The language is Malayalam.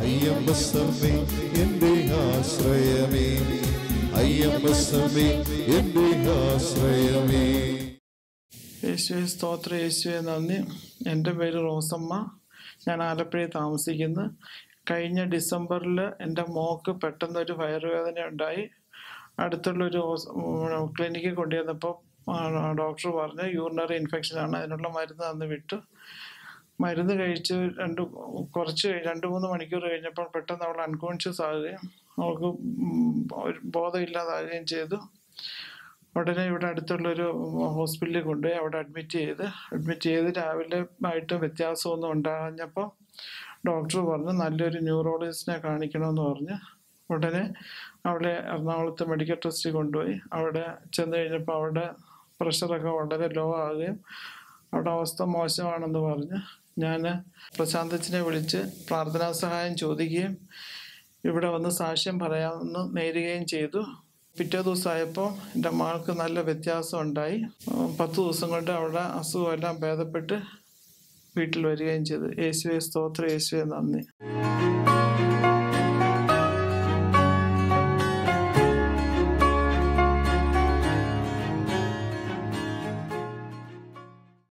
അയ്യപ്പസ്വാമി എൻ്റെ ആശ്രയമേ, അയ്യപ്പസ്വാമി എൻ്റെ ആശ്രയമേ. യേശുവേ സ്തോത്രം, യേശുവേ നന്ദി. എൻ്റെ പേര് റോസമ്മ. ഞാൻ ആലപ്പുഴയിൽ താമസിക്കുന്നു. കഴിഞ്ഞ ഡിസംബറിൽ എൻ്റെ മോൾക്ക് പെട്ടെന്നൊരു വയറുവേദന ഉണ്ടായി. അടുത്തുള്ളൊരു ക്ലിനിക്കിൽ കൊണ്ടുവന്നപ്പോൾ ഡോക്ടർ പറഞ്ഞ് യൂറിനറി ഇൻഫെക്ഷനാണ്, അതിനുള്ള മരുന്ന് തന്ന് വിട്ടു. മരുന്ന് കഴിച്ച് 2-3 മണിക്കൂർ കഴിഞ്ഞപ്പോൾ പെട്ടെന്ന് അവൾ അൺകോൺഷ്യസ് ആകുകയും അവൾക്ക് ബോധമില്ലാതാകുകയും ചെയ്തു. ഉടനെ ഇവിടെ അടുത്തുള്ളൊരു ഹോസ്പിറ്റലിൽ കൊണ്ടുപോയി അവിടെ അഡ്മിറ്റ് ചെയ്ത് രാവിലെ ആയിട്ട് വ്യത്യാസമൊന്നും ഉണ്ടാകാഞ്ഞപ്പോൾ ഡോക്ടർ പറഞ്ഞു നല്ലൊരു ന്യൂറോളജിസ്റ്റിനെ കാണിക്കണമെന്ന് പറഞ്ഞ് ഉടനെ അവളെ എറണാകുളത്ത് മെഡിക്കൽ ട്രസ്റ്റിൽ കൊണ്ടുപോയി. അവിടെ ചെന്ന് കഴിഞ്ഞപ്പോൾ അവിടെ പ്രഷറൊക്കെ വളരെ ലോ ആകുകയും അവിടെ അവസ്ഥ മോശമാണെന്ന് പറഞ്ഞ് ഞാൻ പ്രശാന്തച്ചനെ വിളിച്ച് പ്രാർത്ഥനാ സഹായം ചോദിക്കുകയും ഇവിടെ വന്ന് സാക്ഷ്യം പറയാമെന്ന് നേരുകയും ചെയ്തു. പിറ്റേ ദിവസമായപ്പോൾ എൻ്റെ മകൾക്ക് നല്ല വ്യത്യാസം ഉണ്ടായി. 10 ദിവസം കൊണ്ട് അവളുടെ അസുഖമെല്ലാം ഭേദപ്പെട്ട് വീട്ടിൽ വരികയും ചെയ്തു. യേശുവേ സ്തോത്രം, യേശുവേ നന്ദി.